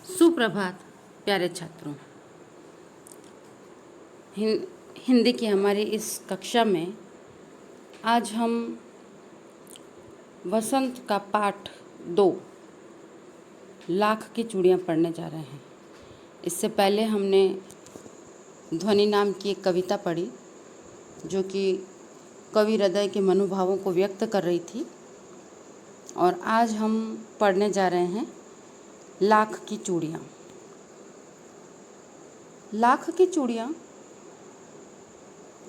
सुप्रभात प्यारे छात्रों। हिंदी की हमारी इस कक्षा में आज हम वसंत का पाठ 2 लाख की चूड़ियाँ पढ़ने जा रहे हैं। इससे पहले हमने ध्वनि नाम की एक कविता पढ़ी जो कि कवि हृदय के मनोभावों को व्यक्त कर रही थी, और आज हम पढ़ने जा रहे हैं लाख की चूड़ियाँ। लाख की चूड़ियाँ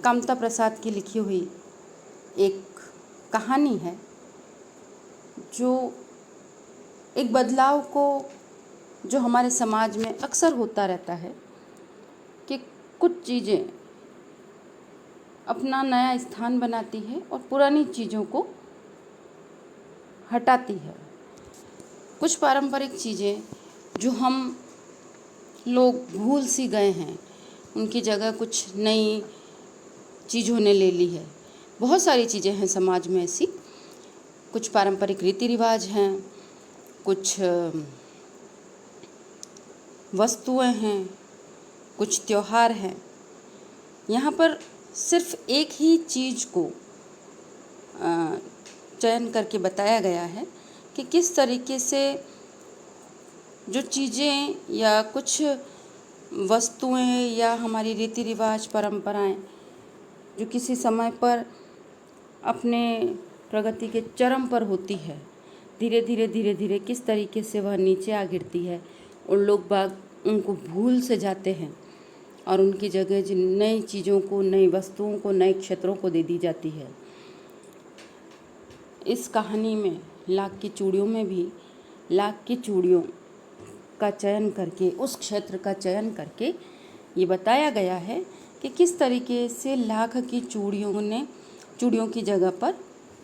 कामता प्रसाद की लिखी हुई एक कहानी है जो एक बदलाव को जो हमारे समाज में अक्सर होता रहता है कि कुछ चीज़ें अपना नया स्थान बनाती है और पुरानी चीज़ों को हटाती है। कुछ पारंपरिक चीज़ें जो हम लोग भूल सी गए हैं, उनकी जगह कुछ नई चीज़ों ने ले ली है। बहुत सारी चीज़ें हैं समाज में ऐसी, कुछ पारंपरिक रीति रिवाज हैं, कुछ वस्तुएं हैं, कुछ त्योहार हैं। यहाँ पर सिर्फ एक ही चीज़ को चयन करके बताया गया है कि किस तरीके से जो चीज़ें या कुछ वस्तुएं या हमारी रीति रिवाज परंपराएं जो किसी समय पर अपने प्रगति के चरम पर होती है, धीरे धीरे किस तरीके से वह नीचे आ गिरती है और लोग बाग उनको भूल से जाते हैं और उनकी जगह जिन नई चीज़ों को, नई वस्तुओं को, नए क्षेत्रों को दे दी जाती है। इस कहानी में लाख की चूड़ियों में भी लाख की चूड़ियों का चयन करके, उस क्षेत्र का चयन करके ये बताया गया है कि किस तरीके से लाख की चूड़ियों की जगह पर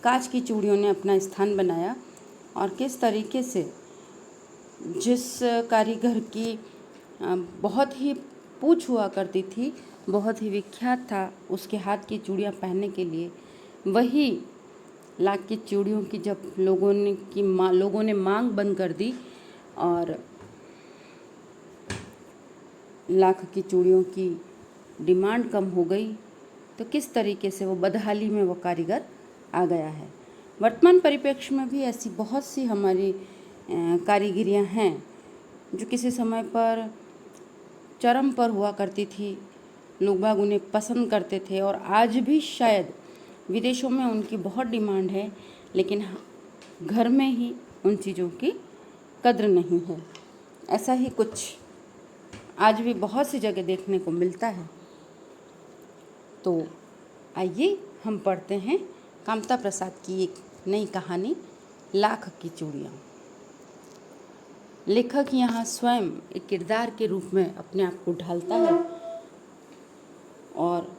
कांच की चूड़ियों ने अपना स्थान बनाया, और किस तरीके से जिस कारीगर की बहुत ही पूछ हुआ करती थी, बहुत ही विख्यात था उसके हाथ की चूड़ियाँ पहनने के लिए, वही लाख की चूड़ियों की जब लोगों ने मांग बंद कर दी और लाख की चूड़ियों की डिमांड कम हो गई, तो किस तरीके से वो बदहाली में वो कारीगर आ गया है। वर्तमान परिप्रेक्ष्य में भी ऐसी बहुत सी हमारी कारीगरियाँ हैं जो किसी समय पर चरम पर हुआ करती थी, लोग बाग उन्हें पसंद करते थे, और आज भी शायद विदेशों में उनकी बहुत डिमांड है, लेकिन घर में ही उन चीज़ों की कद्र नहीं है। ऐसा ही कुछ आज भी बहुत सी जगह देखने को मिलता है। तो आइए हम पढ़ते हैं कामता प्रसाद की एक नई कहानी लाख की चूड़ियाँ। लेखक यहाँ स्वयं एक किरदार के रूप में अपने आप को ढालता है और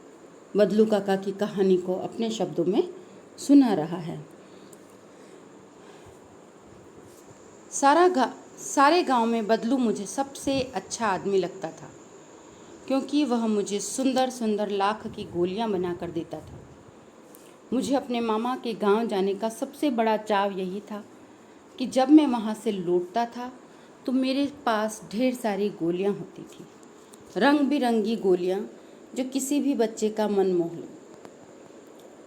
बदलू काका की कहानी को अपने शब्दों में सुना रहा है। सारे गांव में बदलू मुझे सबसे अच्छा आदमी लगता था, क्योंकि वह मुझे सुंदर सुंदर लाख की गोलियां बना कर देता था। मुझे अपने मामा के गांव जाने का सबसे बड़ा चाव यही था कि जब मैं वहां से लौटता था तो मेरे पास ढेर सारी गोलियां होती थी, रंग बिरंगी गोलियां जो किसी भी बच्चे का मन मोह ले।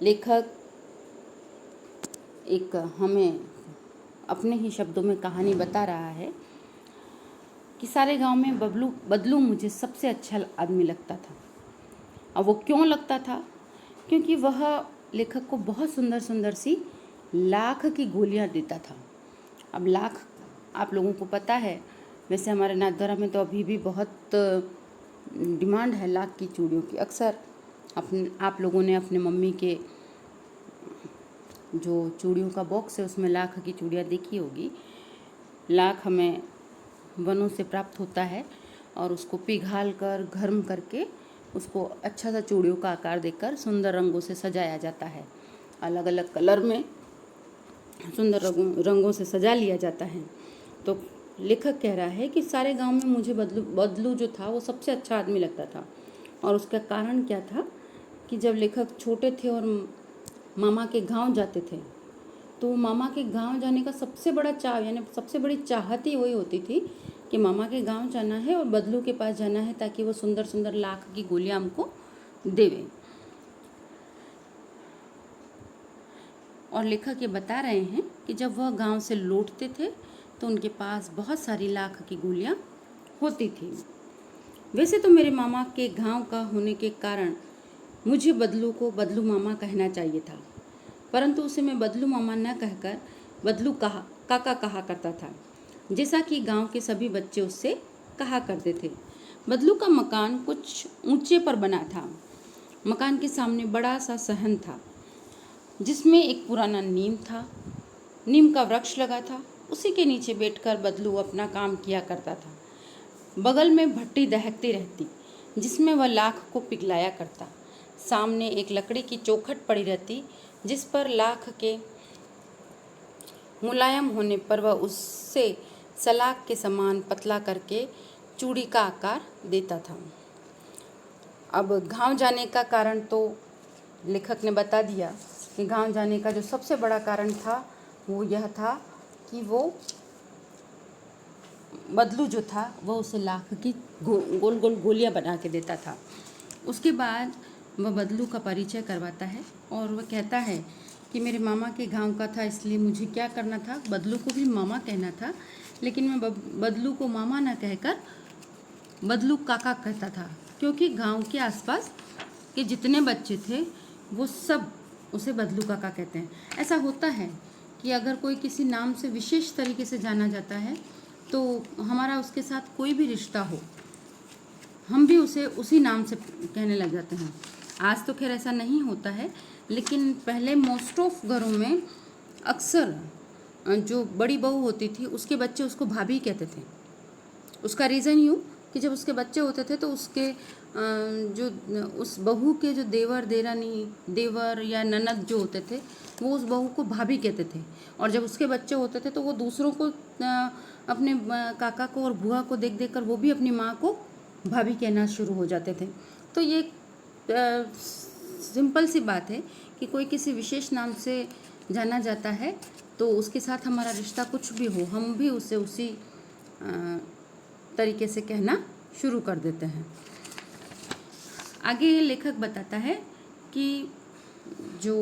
लेखक एक हमें अपने ही शब्दों में कहानी बता रहा है कि सारे गांव में बदलू मुझे सबसे अच्छा आदमी लगता था। और वो क्यों लगता था? क्योंकि वह लेखक को बहुत सुंदर सुंदर सी लाख की गोलियां देता था। अब लाख आप लोगों को पता है, वैसे हमारे नाथद्वारा में तो अभी भी बहुत डिमांड है लाख की चूड़ियों की। अक्सर आप लोगों ने अपने मम्मी के जो चूड़ियों का बॉक्स है उसमें लाख की चूड़ियाँ देखी होगी। लाख हमें वनों से प्राप्त होता है और उसको पिघाल कर, गर्म करके उसको अच्छा सा चूड़ियों का आकार देकर सुंदर रंगों से सजाया जाता है। अलग अलग कलर में सुंदर रंगों से सजा लिया जाता है। तो लेखक कह रहा है कि सारे गांव में मुझे बदलू जो था वो सबसे अच्छा आदमी लगता था। और उसका कारण क्या था कि जब लेखक छोटे थे और मामा के गांव जाते थे, तो मामा के गांव जाने का सबसे बड़ा चाव, यानी सबसे बड़ी चाहत ही वही होती थी कि मामा के गांव जाना है और बदलू के पास जाना है ताकि वो सुंदर सुंदर लाख की गोलियां हमको देवे। और लेखक ये बता रहे हैं कि जब वह गांव से लौटते थे तो उनके पास बहुत सारी लाख की गोलियां होती थी। वैसे तो मेरे मामा के गांव का होने के कारण मुझे बदलू को बदलू मामा कहना चाहिए था, परंतु उसे मैं बदलू मामा न कहकर बदलू काका कहा करता था, जैसा कि गांव के सभी बच्चे उससे कहा करते थे। बदलू का मकान कुछ ऊंचे पर बना था। मकान के सामने बड़ा सा सहन था जिसमें एक पुराना नीम था। नीम का वृक्ष लगा था। उसी के नीचे बैठकर बदलू अपना काम किया करता था। बगल में भट्टी दहकती रहती जिसमें वह लाख को पिघलाया करता। सामने एक लकड़ी की चौखट पड़ी रहती जिस पर लाख के मुलायम होने पर वह उससे सलाख के समान पतला करके चूड़ी का आकार देता था। अब गांव जाने का कारण तो लेखक ने बता दिया कि गांव जाने का जो सबसे बड़ा कारण था वो यह था कि वो बदलू जो था वह उसे लाख की गोल गोल गोलियां बना के देता था। उसके बाद वह बदलू का परिचय करवाता है और वह कहता है कि मेरे मामा के गांव का था, इसलिए मुझे क्या करना था, बदलू को भी मामा कहना था, लेकिन मैं बदलू को मामा ना कहकर बदलू काका कहता था, क्योंकि गांव के आसपास के जितने बच्चे थे वो सब उसे बदलू काका कहते हैं। ऐसा होता है कि अगर कोई किसी नाम से विशेष तरीके से जाना जाता है तो हमारा उसके साथ कोई भी रिश्ता हो, हम भी उसे उसी नाम से कहने लग जाते हैं। आज तो खैर ऐसा नहीं होता है, लेकिन पहले मोस्ट ऑफ घरों में अक्सर जो बड़ी बहू होती थी उसके बच्चे उसको भाभी कहते थे। उसका रीज़न यूँ कि जब उसके बच्चे होते थे तो उसके जो उस बहू के जो देवर देरानी देवर या ननद जो होते थे वो उस बहू को भाभी कहते थे, और जब उसके बच्चे होते थे तो वो दूसरों को अपने काका को और बुआ को देख देख कर वो भी अपनी माँ को भाभी कहना शुरू हो जाते थे। तो ये सिंपल सी बात है कि कोई किसी विशेष नाम से जाना जाता है तो उसके साथ हमारा रिश्ता कुछ भी हो, हम भी उसे उसी तरीके से कहना शुरू कर देते हैं। आगे लेखक बताता है कि जो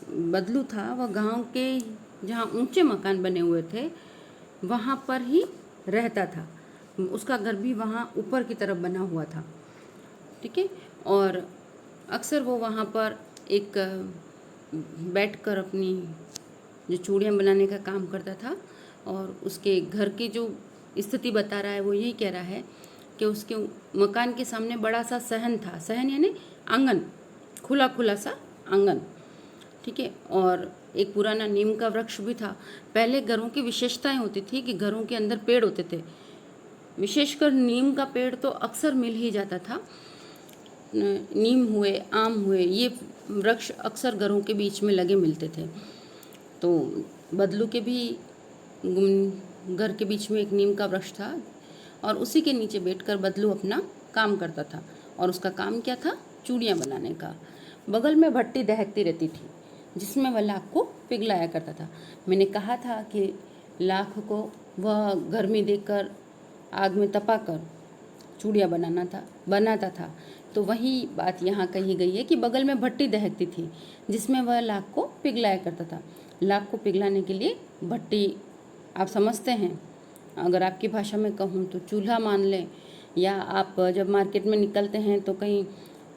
बदलू था वह गांव के जहाँ ऊंचे मकान बने हुए थे वहाँ पर ही रहता था। उसका घर भी वहाँ ऊपर की तरफ बना हुआ था, ठीक है। और अक्सर वो वहाँ पर एक बैठकर अपनी जो चूड़ियाँ बनाने का काम करता था, और उसके घर की जो स्थिति बता रहा है वो यही कह रहा है कि उसके मकान के सामने बड़ा सा सहन था। सहन यानी आंगन, खुला खुला सा आंगन, ठीक है। और एक पुराना नीम का वृक्ष भी था। पहले घरों की विशेषताएं होती थी कि घरों के अंदर पेड़ होते थे, विशेषकर नीम का पेड़ तो अक्सर मिल ही जाता था। नीम हुए, आम हुए, ये वृक्ष अक्सर घरों के बीच में लगे मिलते थे। तो बदलू के भी घर के बीच में एक नीम का वृक्ष था और उसी के नीचे बैठकर बदलू अपना काम करता था, और उसका काम क्या था, चूड़ियाँ बनाने का। बगल में भट्टी दहकती रहती थी जिसमें वह लाख को पिघलाया करता था। मैंने कहा था कि लाख को वह गर्मी देकर आग में तपाकर चूड़ियाँ बनाता था, तो वही बात यहाँ कही गई है कि बगल में भट्टी दहकती थी जिसमें वह लाख को पिघलाया करता था। लाख को पिघलाने के लिए भट्टी आप समझते हैं, अगर आपकी भाषा में कहूँ तो चूल्हा मान लें, या आप जब मार्केट में निकलते हैं तो कहीं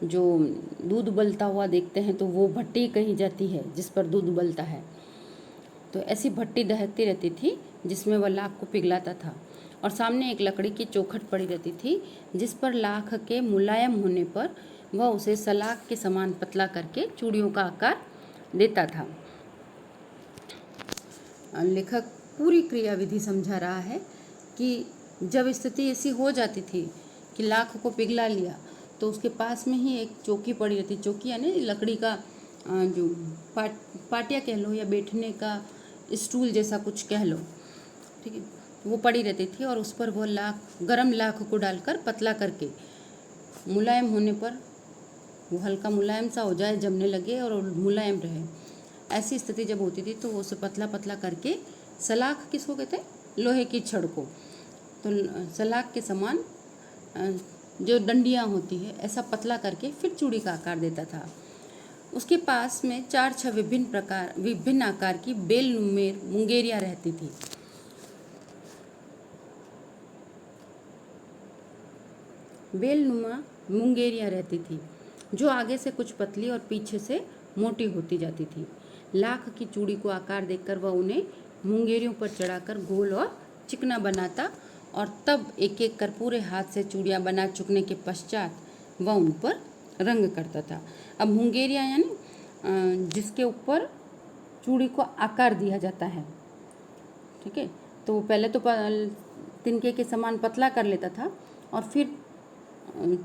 जो दूध उबलता हुआ देखते हैं तो वो भट्टी कही जाती है जिस पर दूध उबलता है। तो ऐसी भट्टी दहकती रहती थी जिसमें वह लाख को पिघलाता था, और सामने एक लकड़ी की चौखट पड़ी रहती थी जिस पर लाख के मुलायम होने पर वह उसे सलाख के समान पतला करके चूड़ियों का आकार देता था। लेखक पूरी क्रियाविधि समझा रहा है कि जब स्थिति ऐसी हो जाती थी कि लाख को पिघला लिया तो उसके पास में ही एक चौकी पड़ी रहती। चौकी यानी लकड़ी का जो पाटिया कह लो या बैठने का स्टूल जैसा कुछ कह लो, ठीक है, वो पड़ी रहती थी, और उस पर वो गरम लाख को डालकर पतला करके मुलायम होने पर वो हल्का मुलायम सा हो जाए, जमने लगे और मुलायम रहे, ऐसी स्थिति जब होती थी तो वो उसे पतला पतला करके सलाख किसको कहते हैं, लोहे की छड़ को, तो सलाख के समान जो डंडियाँ होती है ऐसा पतला करके फिर चूड़ी का आकार देता था। उसके पास में 4-6 विभिन्न आकार की बेल नुमेर मुंगेरियाँ रहती थी। बेलनुमा मुंगेरियाँ रहती थी जो आगे से कुछ पतली और पीछे से मोटी होती जाती थी। लाख की चूड़ी को आकार देकर वह उन्हें मुंगेरियों पर चढ़ाकर गोल और चिकना बनाता और तब एक एक कर पूरे हाथ से चूड़ियाँ बना चुकने के पश्चात वह उन पर रंग करता था। अब मुंगेरियाँ यानी जिसके ऊपर चूड़ी को आकार दिया जाता है, ठीक है। तो पहले तो तिनके के समान पतला कर लेता था और फिर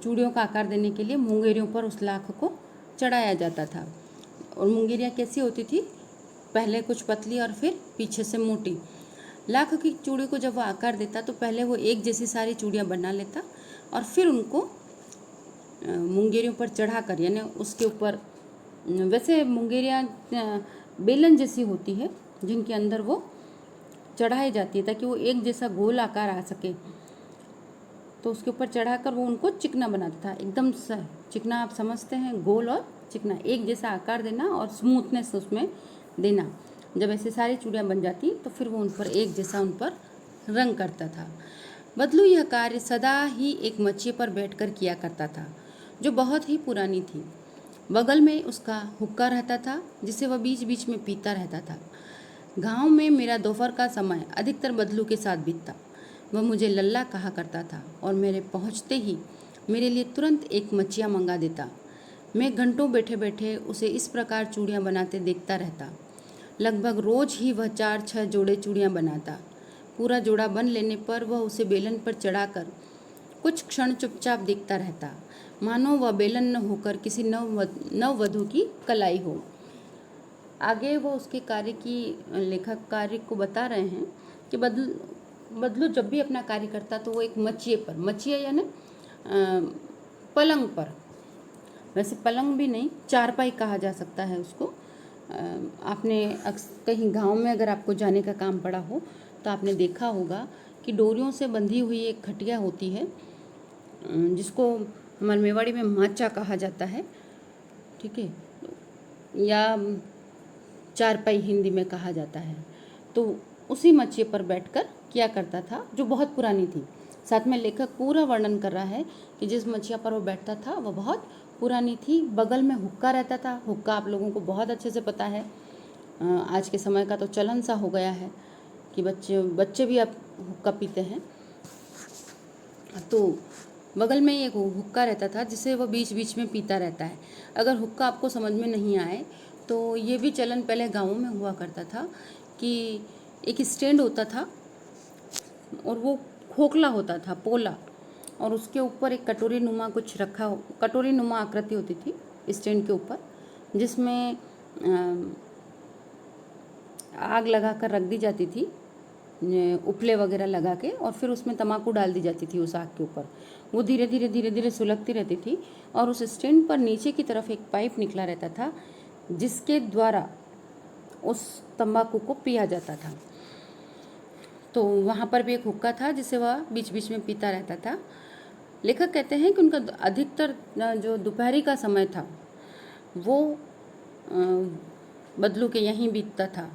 चूड़ियों का आकार देने के लिए मुंगेरियों पर उस लाख को चढ़ाया जाता था। और मुंगेरियाँ कैसी होती थी, पहले कुछ पतली और फिर पीछे से मोटी। लाख की चूड़ी को जब वो आकार देता तो पहले वो एक जैसी सारी चूड़ियाँ बना लेता और फिर उनको मुंगेरियों पर चढ़ाकर, यानी उसके ऊपर, वैसे मुंगेरियाँ बेलन जैसी होती है जिनके अंदर वो चढ़ाई जाती है ताकि वो एक जैसा गोल आकार आ सके, तो उसके ऊपर चढ़ाकर वो उनको चिकना बनाता था। एकदम चिकना, आप समझते हैं, गोल और चिकना, एक जैसा आकार देना और स्मूथनेस उसमें देना। जब ऐसे सारी चूड़ियाँ बन जाती तो फिर वो उन पर एक जैसा उन पर रंग करता था। बदलू यह कार्य सदा ही एक मच्छी पर बैठकर किया करता था जो बहुत ही पुरानी थी। बगल में उसका हुक्का रहता था जिसे वह बीच बीच में पीता रहता था। गांव में मेरा दोपहर का समय अधिकतर बदलू के साथ बीतता। वह मुझे लल्ला कहा करता था और मेरे पहुंचते ही मेरे लिए तुरंत एक मच्छियाँ मंगा देता। मैं घंटों बैठे बैठे उसे इस प्रकार चूड़ियाँ बनाते देखता रहता। लगभग रोज ही वह 4-6 जोड़े चूड़ियाँ बनाता। पूरा जोड़ा बन लेने पर वह उसे बेलन पर चढ़ाकर कुछ क्षण चुपचाप देखता रहता, मानो वह बेलन न होकर किसी नववधू की कलाई हो। आगे वो उसके कार्य की, लेखक कार्य को बता रहे हैं कि बदलू जब भी अपना कार्य करता तो वो एक मच्छिए यानी पलंग पर, वैसे पलंग भी नहीं, चारपाई कहा जा सकता है उसको। आपने कहीं गांव में अगर आपको जाने का काम पड़ा हो तो आपने देखा होगा कि डोरियों से बंधी हुई एक खटिया होती है जिसको हमारे मेवाड़ी में माचा कहा जाता है, ठीक है, या चारपाई हिंदी में कहा जाता है। तो उसी मच्छिए पर बैठकर किया करता था जो बहुत पुरानी थी। साथ में लेखक पूरा वर्णन कर रहा है कि जिस मच्छिया पर वो बैठता था वह बहुत पुरानी थी। बगल में हुक्का रहता था। हुक्का आप लोगों को बहुत अच्छे से पता है, आज के समय का तो चलन सा हो गया है कि बच्चे भी अब हुक्का पीते हैं। तो बगल में एक हुक्का रहता था जिसे वह बीच बीच में पीता रहता है। अगर हुक्का आपको समझ में नहीं आए तो ये भी चलन पहले गाँवों में हुआ करता था कि एक स्टैंड होता था और वो खोखला होता था, पोला, और उसके ऊपर एक कटोरी नुमा कुछ कटोरी नुमा आकृति होती थी स्टैंड के ऊपर, जिसमें आग लगाकर रख दी जाती थी, उपले वगैरह लगा के, और फिर उसमें तम्बाकू डाल दी जाती थी उस आग के ऊपर। वो धीरे धीरे सुलगती रहती थी और उस स्टैंड पर नीचे की तरफ एक पाइप निकला रहता था जिसके द्वारा उस तम्बाकू को पिया जाता था। तो वहाँ पर भी एक हुक्का था जिसे वह बीच बीच में पीता रहता था। लेखक कहते हैं कि उनका अधिकतर जो दोपहरी का समय था वो बदलू के यहीं बीतता था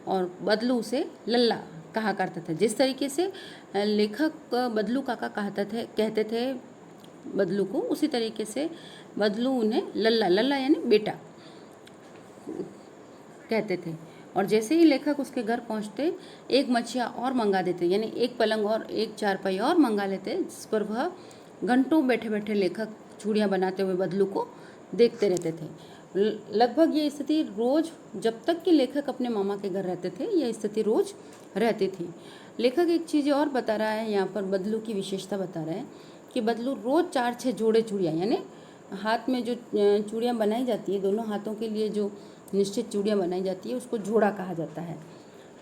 और बदलू उसे लल्ला कहा करता था। जिस तरीके से लेखक बदलू काका कहते थे बदलू को, उसी तरीके से बदलू उन्हें लल्ला यानी बेटा कहते थे। और जैसे ही लेखक उसके घर पहुंचते एक मच्छिया और मंगा देते, यानी एक पलंग और एक चारपाई और मंगा लेते, जिस पर वह घंटों बैठे बैठे लेखक चूड़ियाँ बनाते हुए बदलू को देखते रहते थे। लगभग ये स्थिति रोज, जब तक कि लेखक अपने मामा के घर रहते थे, यह स्थिति रोज रहती थी। लेखक एक चीज़ और बता रहा है यहाँ पर, बदलू की विशेषता बता रहा है कि बदलू रोज 4-6 जोड़े चूड़ियाँ, यानी हाथ में जो चूड़ियाँ बनाई जाती है, दोनों हाथों के लिए जो निश्चित चूड़ियाँ बनाई जाती है उसको जोड़ा कहा जाता है,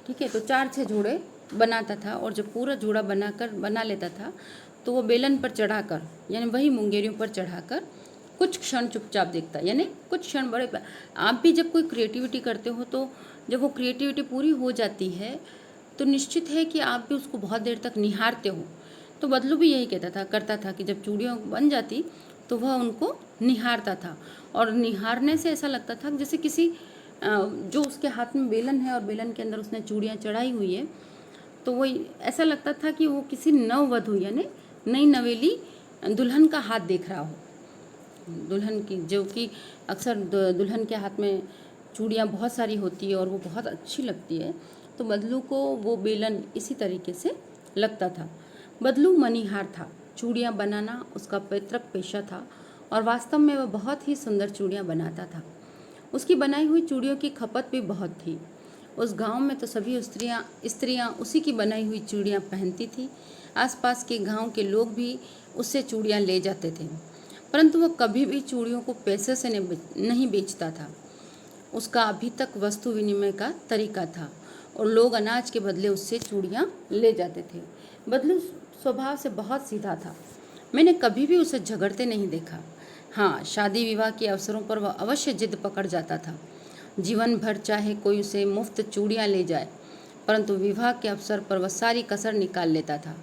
ठीक है। तो 4-6 जोड़े बनाता था और जब पूरा जोड़ा बना लेता था तो वो बेलन पर चढ़ाकर, यानी वही मुंगेरियों पर चढ़ाकर कुछ क्षण चुपचाप देखता, यानी कुछ क्षण बड़े। आप भी जब कोई क्रिएटिविटी करते हो तो जब वो क्रिएटिविटी पूरी हो जाती है तो निश्चित है कि आप भी उसको बहुत देर तक निहारते हो। तो बदलू भी यही करता था कि जब चूड़ियाँ बन जाती तो वह उनको निहारता था, और निहारने से ऐसा लगता था जैसे किसी जो उसके हाथ में बेलन है और बेलन के अंदर उसने चूड़ियाँ चढ़ाई हुई है, तो वो ऐसा लगता था कि वो किसी नववधू यानी नई नवेली दुल्हन का हाथ देख रहा हो। दुल्हन की, जो कि अक्सर दुल्हन के हाथ में चूड़ियाँ बहुत सारी होती है और वो बहुत अच्छी लगती है, तो बदलू को वो बेलन इसी तरीके से लगता था। बदलू मनीहार था, चूड़ियाँ बनाना उसका पैतृक पेशा था और वास्तव में वह बहुत ही सुंदर चूड़ियाँ बनाता था। उसकी बनाई हुई चूड़ियों की खपत भी बहुत थी। उस गांव में तो सभी स्त्रियां उसी की बनाई हुई चूड़ियाँ पहनती थी। आसपास के गांव के लोग भी उससे चूड़ियाँ ले जाते थे, परंतु वह कभी भी चूड़ियों को पैसे से नहीं बेचता था। उसका अभी तक वस्तु विनिमय का तरीका था और लोग अनाज के बदले उससे चूड़ियाँ ले जाते थे। बदलू स्वभाव से बहुत सीधा था। मैंने कभी भी उसे झगड़ते नहीं देखा। हाँ, शादी विवाह के अवसरों पर वह अवश्य जिद पकड़ जाता था। जीवन भर चाहे कोई उसे मुफ्त चूड़ियाँ ले जाए, परंतु विवाह के अवसर पर वह सारी कसर निकाल लेता था।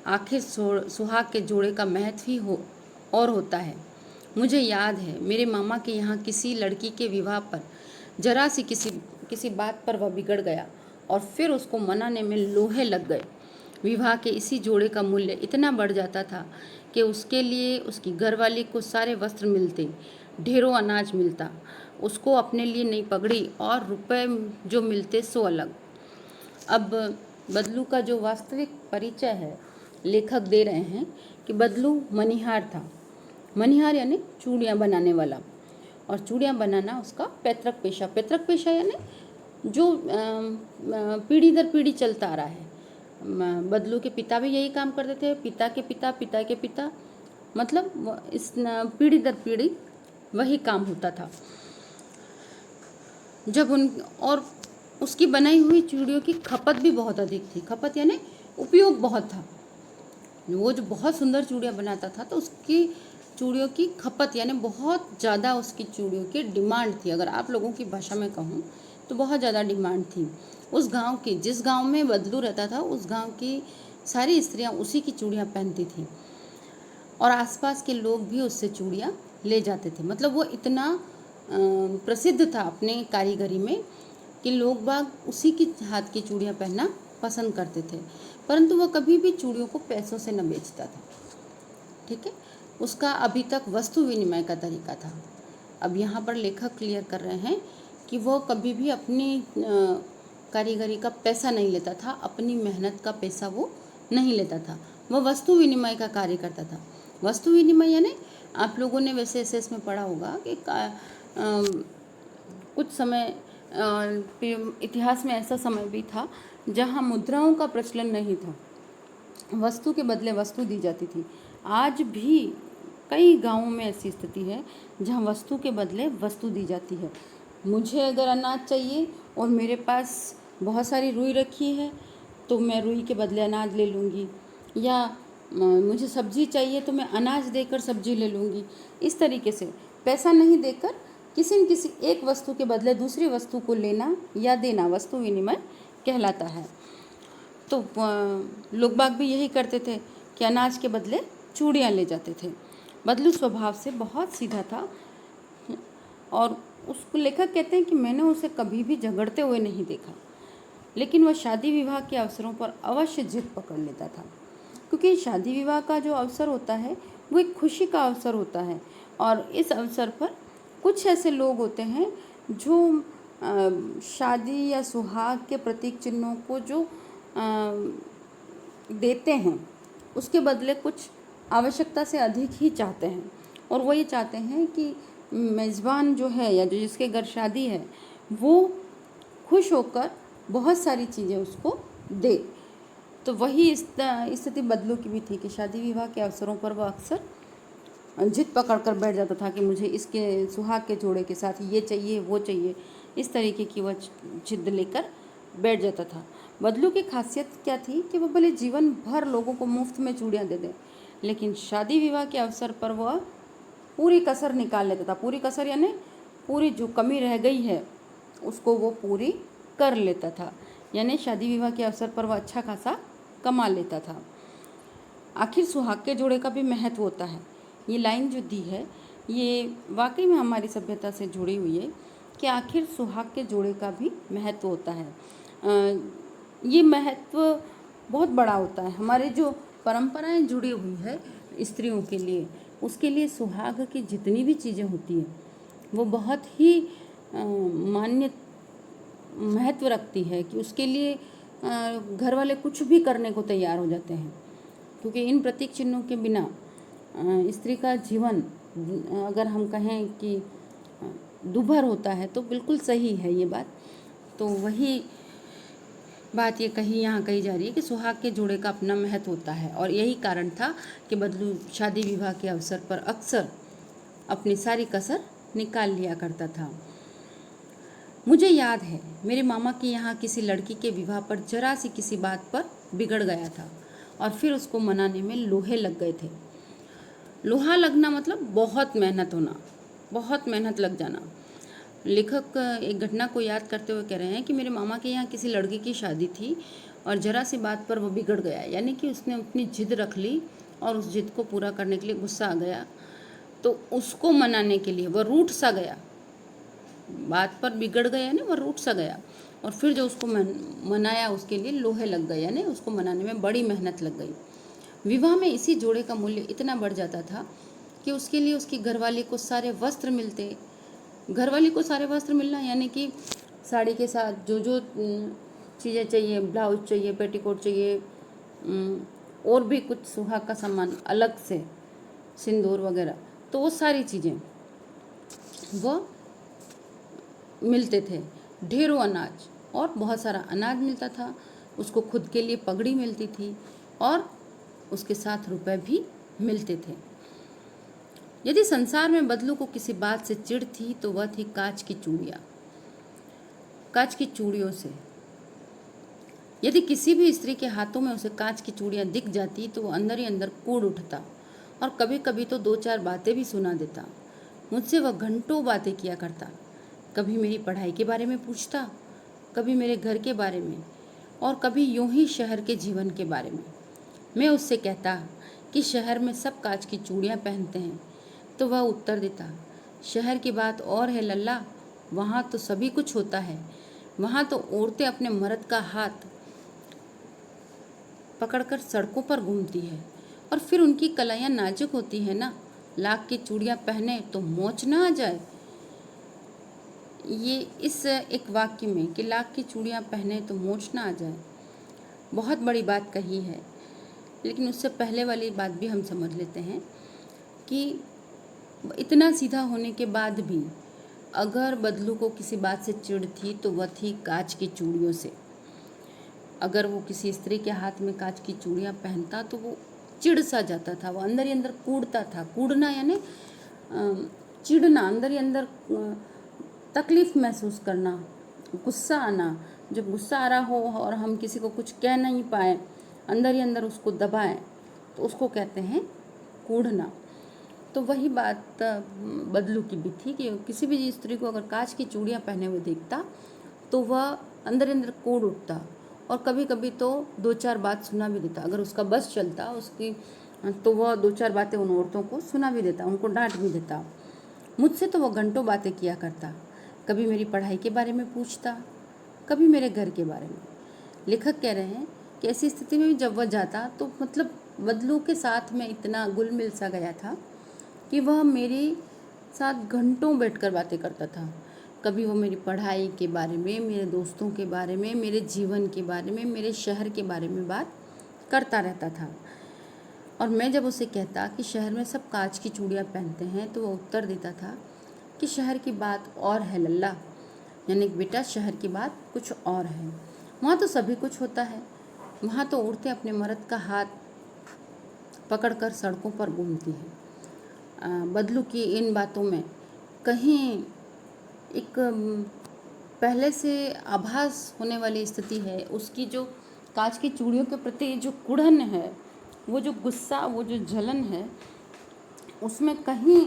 आखिर सुहाग के जोड़े का महत्व ही होता है। मुझे याद है, मेरे मामा के यहाँ किसी लड़की के विवाह पर जरा सी किसी बात पर वह बिगड़ गया और फिर उसको मनाने में लोहे लग गए। विवाह के इसी जोड़े का मूल्य इतना बढ़ जाता था कि उसके लिए उसकी घरवाली को सारे वस्त्र मिलते, ढेरों अनाज मिलता, उसको अपने लिए नई पगड़ी और रुपए जो मिलते सो अलग। अब बदलू का जो वास्तविक परिचय है लेखक दे रहे हैं कि बदलू मनिहार था। मनिहार यानी चूड़ियाँ बनाने वाला, और चूड़ियाँ बनाना उसका पैतृक पेशा यानी जो पीढ़ी दर पीढ़ी चलता आ रहा है। बदलू के पिता भी यही काम करते थे, पिता के पिता, पिता के पिता, मतलब इस पीढ़ी दर पीढ़ी वही काम होता था। और उसकी बनाई हुई चूड़ियों की खपत भी बहुत अधिक थी। खपत यानी उपयोग बहुत था। वो जो बहुत सुंदर चूड़ियाँ बनाता था तो उसकी चूड़ियों की खपत यानी बहुत ज़्यादा उसकी चूड़ियों की डिमांड थी। अगर आप लोगों की भाषा में कहूँ तो बहुत ज़्यादा डिमांड थी। उस गांव की, जिस गांव में बदलू रहता था, उस गांव की सारी स्त्रियां उसी की चूड़ियाँ पहनती थी और आसपास के लोग भी उससे चूड़ियाँ ले जाते थे। मतलब वो इतना प्रसिद्ध था अपने कारीगरी में कि लोग बाग उसी की हाथ की चूड़ियाँ पहनना पसंद करते थे, परंतु वह कभी भी चूड़ियों को पैसों से न बेचता था। ठीक है, उसका अभी तक वस्तु विनिमय का तरीका था। अब यहाँ पर लेखक क्लियर कर रहे हैं कि वह कभी भी अपनी कारीगरी का पैसा नहीं लेता था, अपनी मेहनत का पैसा वो नहीं लेता था, वह वस्तु विनिमय का कार्य करता था। वस्तु विनिमय यानी आप लोगों ने वैसे एसएस में पढ़ा होगा कि कुछ समय इतिहास में ऐसा समय भी था जहाँ मुद्राओं का प्रचलन नहीं था, वस्तु के बदले वस्तु दी जाती थी। आज भी कई गांवों में ऐसी स्थिति है जहाँ वस्तु के बदले वस्तु दी जाती है। मुझे अगर अनाज चाहिए और मेरे पास बहुत सारी रुई रखी है तो मैं रुई के बदले अनाज ले लूँगी, या मुझे सब्जी चाहिए तो मैं अनाज देकर सब्जी ले लूँगी। इस तरीके से पैसा नहीं देकर किसी न किसी एक वस्तु के बदले दूसरी वस्तु को लेना या देना वस्तु विनिमय कहलाता है। तो लोग बाग भी यही करते थे कि अनाज के बदले चूड़ियाँ ले जाते थे। बदलू स्वभाव से बहुत सीधा था और उसको लेखक कहते हैं कि मैंने उसे कभी भी झगड़ते हुए नहीं देखा, लेकिन वह शादी विवाह के अवसरों पर अवश्य जिद पकड़ लेता था, क्योंकि शादी विवाह का जो अवसर होता है वो एक खुशी का अवसर होता है और इस अवसर पर कुछ ऐसे लोग होते हैं जो शादी या सुहाग के प्रतीक चिन्हों को जो देते हैं उसके बदले कुछ आवश्यकता से अधिक ही चाहते हैं, और वो ये चाहते हैं कि मेज़बान जो है या जो जिसके घर शादी है वो खुश होकर बहुत सारी चीज़ें उसको दे। तो वही स्थिति बदलू की भी थी कि शादी विवाह के अवसरों पर वह अक्सर जिद पकड़ कर बैठ जाता था कि मुझे इसके सुहाग के जोड़े के साथ ये चाहिए वो चाहिए, इस तरीके की वह जिद लेकर बैठ जाता था। बदलू की खासियत क्या थी कि वह भले जीवन भर लोगों को मुफ्त में चूड़ियाँ दे दे, लेकिन शादी विवाह के अवसर पर वह पूरी कसर निकाल लेता था। पूरी कसर यानी पूरी जो कमी रह गई है उसको वो पूरी कर लेता था। यानी शादी विवाह के अवसर पर वह अच्छा खासा कमा लेता था। आखिर सुहाग के जोड़े का भी महत्व होता है। ये लाइन जो दी है ये वाकई में हमारी सभ्यता से जुड़ी हुई है कि आखिर सुहाग के जोड़े का भी महत्व होता है। ये महत्व बहुत बड़ा होता है। हमारे जो परंपराएं जुड़ी हुई है स्त्रियों के लिए, उसके लिए सुहाग की जितनी भी चीज़ें होती हैं वो बहुत ही मान्य महत्व रखती है कि उसके लिए घर वाले कुछ भी करने को तैयार हो जाते हैं, क्योंकि इन प्रतीक चिन्हों के बिना स्त्री का जीवन अगर हम कहें कि दुभर होता है तो बिल्कुल सही है ये बात। तो वही बात ये यहाँ कही जा रही है कि सुहाग के जोड़े का अपना महत्व होता है, और यही कारण था कि बदलू शादी विवाह के अवसर पर अक्सर अपनी सारी कसर निकाल लिया करता था। मुझे याद है मेरे मामा के यहाँ किसी लड़की के विवाह पर जरा सी किसी बात पर बिगड़ गया था और फिर उसको मनाने में लोहे लग गए थे। लोहा लगना मतलब बहुत मेहनत होना, बहुत मेहनत लग जाना। लेखक एक घटना को याद करते हुए कह रहे हैं कि मेरे मामा के यहाँ किसी लड़की की शादी थी और जरा सी बात पर वो बिगड़ गया, यानी कि उसने अपनी जिद रख ली और उस जिद को पूरा करने के लिए गुस्सा आ गया, तो उसको मनाने के लिए वह रूठ सा गया। बात पर बिगड़ गया यानी वह रूठ सा गया, और फिर जो उसको मनाया उसके लिए लोहे लग गए, यानी उसको मनाने में बड़ी मेहनत लग गई। विवाह में इसी जोड़े का मूल्य इतना बढ़ जाता था कि उसके लिए उसकी घरवाली को सारे वस्त्र मिलते। घरवाली को सारे वस्त्र मिलना यानी कि साड़ी के साथ जो जो चीज़ें चाहिए, ब्लाउज चाहिए, पेटीकोट चाहिए, और भी कुछ सुहाग का सामान अलग से, सिंदूर वगैरह, तो वो सारी चीज़ें वो मिलते थे। ढेरों अनाज, और बहुत सारा अनाज मिलता था। उसको खुद के लिए पगड़ी मिलती थी और उसके साथ रुपए भी मिलते थे। यदि संसार में बदलू को किसी बात से चिढ़ थी तो वह थी कांच की चूड़ियाँ, कांच की चूड़ियों से। यदि किसी भी स्त्री के हाथों में उसे कांच की चूड़ियाँ दिख जाती तो वो अंदर ही अंदर कूद उठता, और कभी कभी तो 2-4 बातें भी सुना देता। मुझसे वह घंटों बातें किया करता। कभी मेरी पढ़ाई के बारे में पूछता, कभी मेरे घर के बारे में, और कभी यूं ही शहर के जीवन के बारे में। मैं उससे कहता कि शहर में सब कांच की चूड़ियाँ पहनते हैं, तो वह उत्तर देता, शहर की बात और है लल्ला, वहाँ तो सभी कुछ होता है। वहाँ तो औरतें अपने मर्द का हाथ पकड़कर सड़कों पर घूमती है, और फिर उनकी कलाइयाँ नाजुक होती है ना, लाख की चूड़ियाँ पहने तो मोच ना आ जाए। ये इस एक वाक्य में कि लाख की चूड़ियाँ पहने तो मोच ना आ जाए, बहुत बड़ी बात कही है। लेकिन उससे पहले वाली बात भी हम समझ लेते हैं कि इतना सीधा होने के बाद भी अगर बदलू को किसी बात से चिढ़ थी तो वह थी कांच की चूड़ियों से। अगर वो किसी स्त्री के हाथ में कांच की चूड़ियाँ पहनता तो वो चिढ़ सा जाता था, वो अंदर ही अंदर कूदता था। कूदना यानी चिढ़ना, अंदर ही अंदर तकलीफ़ महसूस करना, गुस्सा आना। जब गुस्सा आ रहा हो और हम किसी को कुछ कह नहीं पाए, अंदर ही अंदर उसको दबाएं, तो उसको कहते हैं कूदना। तो वही बात बदलू की भी थी कि किसी भी स्त्री को अगर कांच की चूड़ियाँ पहने हुए देखता तो वह अंदर अंदर कूद उठता, और कभी कभी तो 2-4 बात सुना भी देता। अगर उसका बस चलता उसकी, तो वह 2-4 बातें उन औरतों को सुना भी देता, उनको डांट भी देता। मुझसे तो वह घंटों बातें किया करता। कभी मेरी पढ़ाई के बारे में पूछता, कभी मेरे घर के बारे में। लेखक कह रहे हैं कि ऐसी स्थिति में जब वह जाता तो मतलब बदलू के साथ में इतना घुल मिल सा गया था कि वह मेरे साथ घंटों बैठकर बातें करता था। कभी वो मेरी पढ़ाई के बारे में, मेरे दोस्तों के बारे में, मेरे जीवन के बारे में, मेरे शहर के बारे में बात करता रहता था। और मैं जब उसे कहता कि शहर में सब कांच की चूड़ियाँ पहनते हैं तो वो उत्तर देता था कि शहर की बात और है लल्ला, यानी बेटा शहर की बात कुछ और है। वहाँ तो सभी कुछ होता है। वहाँ तो औरतें अपने मर्द का हाथ पकड़कर सड़कों पर घूमती हैं। बदलू की इन बातों में कहीं एक पहले से आभास होने वाली स्थिति है। उसकी जो कांच की चूड़ियों के प्रति जो कुढ़न है, वो जो गुस्सा, वो जो जलन है, उसमें कहीं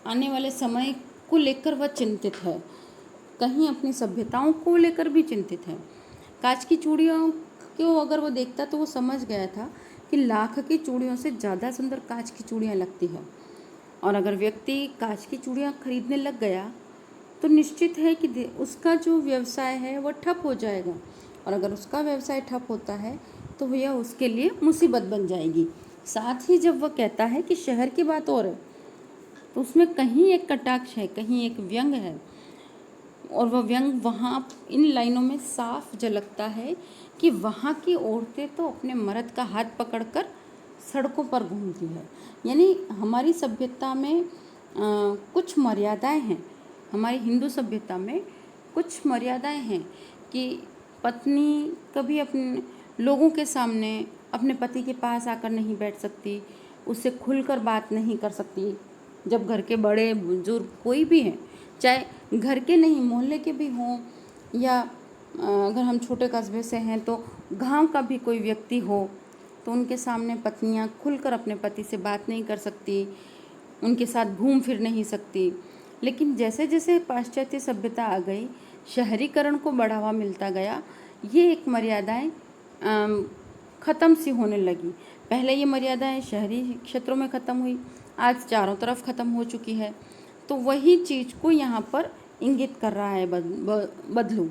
आने वाले समय को लेकर वह चिंतित है, कहीं अपनी सभ्यताओं को लेकर भी चिंतित है। कांच की चूड़ियों को अगर वो देखता तो वो समझ गया था कि लाख की चूड़ियों से ज़्यादा सुंदर कांच की चूड़ियाँ लगती है। और अगर व्यक्ति कांच की चूड़ियाँ खरीदने लग गया तो निश्चित है कि उसका जो व्यवसाय है वह ठप हो जाएगा, और अगर उसका व्यवसाय ठप होता है तो यह उसके लिए मुसीबत बन जाएगी। साथ ही जब वह कहता है कि शहर की बात और है, तो उसमें कहीं एक कटाक्ष है, कहीं एक व्यंग है, और वह व्यंग वहाँ इन लाइनों में साफ झलकता है कि वहाँ की औरतें तो अपने मर्द का हाथ पकड़कर सड़कों पर घूमती है। यानी हमारी सभ्यता में कुछ मर्यादाएं हैं, हमारी हिंदू सभ्यता में कुछ मर्यादाएं हैं कि पत्नी कभी अपने लोगों के सामने अपने पति के पास आकर नहीं बैठ सकती, उससे खुलकर बात नहीं कर सकती। जब घर के बड़े बुजुर्ग कोई भी हैं, चाहे घर के नहीं मोहल्ले के भी हों, या अगर हम छोटे कस्बे से हैं तो गांव का भी कोई व्यक्ति हो, तो उनके सामने पत्नियां खुलकर अपने पति से बात नहीं कर सकती, उनके साथ घूम फिर नहीं सकती। लेकिन जैसे जैसे पाश्चात्य सभ्यता आ गई, शहरीकरण को बढ़ावा मिलता गया, ये एक मर्यादाएं ख़त्म सी होने लगी। पहले ये मर्यादाएं शहरी क्षेत्रों में ख़त्म हुई, आज चारों तरफ ख़त्म हो चुकी है। तो वही चीज़ को यहाँ पर इंगित कर रहा है बदलू,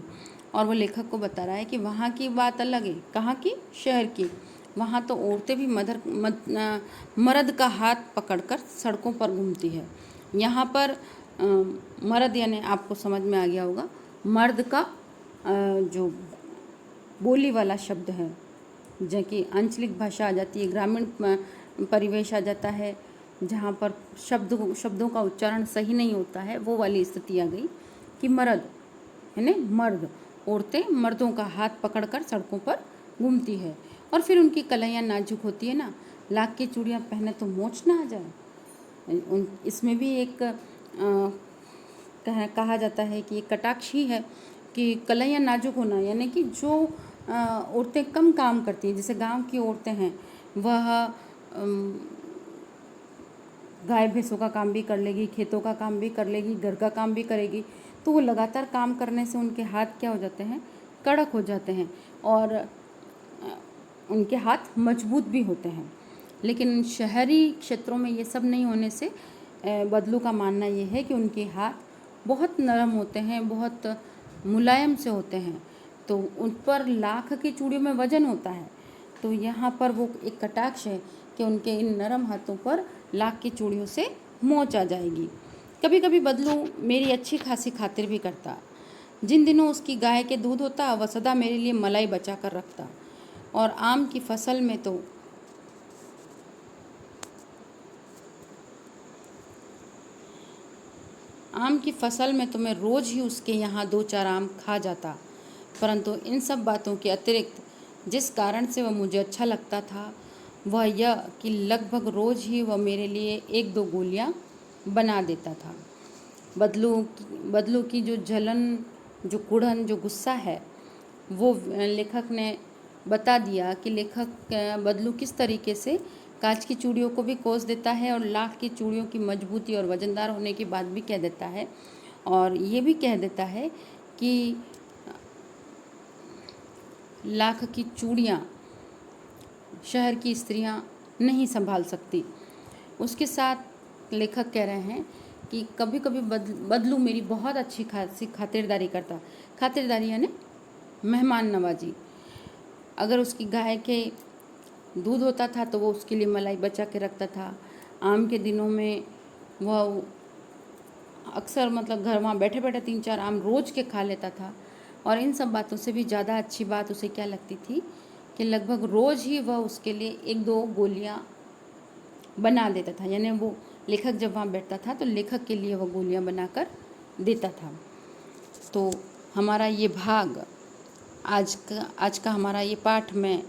और वो लेखक को बता रहा है कि वहाँ की बात अलग है। कहाँ की? शहर की। वहाँ तो औरतें भी मर्द का हाथ पकड़कर सड़कों पर घूमती है। यहाँ पर मर्द यानी आपको समझ में आ गया होगा, मर्द का जो बोली वाला शब्द है, जो कि आंचलिक भाषा आ जाती है, ग्रामीण परिवेश आ जाता है, जहाँ पर शब्दों का उच्चारण सही नहीं होता है, वो वाली स्थिति आ गई कि मर्द यानी मर्द, औरतें मर्दों का हाथ पकड़कर सड़कों पर घूमती है। और फिर उनकी कलाइयाँ नाजुक होती है ना, लाख की चूड़ियाँ पहने तो मोच ना आ जाए। इसमें भी एक कहा जाता है कि एक कटाक्ष ही है कि कलाइयाँ नाजुक होना, यानी कि जो औरतें कम काम करती हैं, जैसे गांव की औरतें हैं, वह गाय भैंसों का काम भी कर लेगी, खेतों का काम भी कर लेगी, घर का काम भी करेगी, तो वो लगातार काम करने से उनके हाथ क्या हो जाते हैं? कड़क हो जाते हैं, और उनके हाथ मजबूत भी होते हैं। लेकिन शहरी क्षेत्रों में ये सब नहीं होने से बदलू का मानना ये है कि उनके हाथ बहुत नरम होते हैं, बहुत मुलायम से होते हैं, तो उन पर लाख की चूड़ियों में वजन होता है। तो यहाँ पर वो एक कटाक्ष है कि उनके इन नरम हाथों पर लाख की चूड़ियों से मोच आ जाएगी। कभी कभी बदलू मेरी अच्छी खासी खातिर भी करता। जिन दिनों उसकी गाय के दूध होता, वह सदा मेरे लिए मलाई बचा कर रखता। और आम की फसल में तो मैं रोज़ ही उसके यहाँ 2-4 आम खा जाता। परंतु इन सब बातों के अतिरिक्त जिस कारण से वह मुझे अच्छा लगता था, वह यह कि लगभग रोज़ ही वह मेरे लिए 1-2 गोलियाँ बना देता था। बदलू की जो जलन, जो कुढ़न, जो गुस्सा है, वो लेखक ने बता दिया कि बदलू किस तरीके से कांच की चूड़ियों को भी कोस देता है, और लाख की चूड़ियों की मजबूती और वजनदार होने की बात भी कह देता है। और ये भी कह देता है कि लाख की चूड़ियाँ शहर की स्त्रियाँ नहीं संभाल सकती। उसके साथ लेखक कह रहे हैं कि कभी कभी बदलू मेरी बहुत अच्छी खासी खातिरदारी करता। खातिरदारी यानी मेहमान नवाजी। अगर उसकी गाय के दूध होता था तो वो उसके लिए मलाई बचा के रखता था। आम के दिनों में वह अक्सर घर वहाँ बैठे बैठे 3-4 आम रोज़ के खा लेता था। और इन सब बातों से भी ज़्यादा अच्छी बात उसे क्या लगती थी कि लगभग रोज़ ही वह उसके लिए 1-2 गोलियाँ बना देता था। यानी वो लेखक जब वहाँ बैठता था तो लेखक के लिए वह गोलियाँ बनाकर देता था। तो हमारा ये भाग, आज का हमारा ये पाठ मैं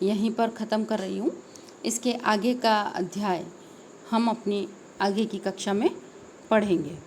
यहीं पर ख़त्म कर रही हूँ। इसके आगे का अध्याय हम अपनी आगे की कक्षा में पढ़ेंगे।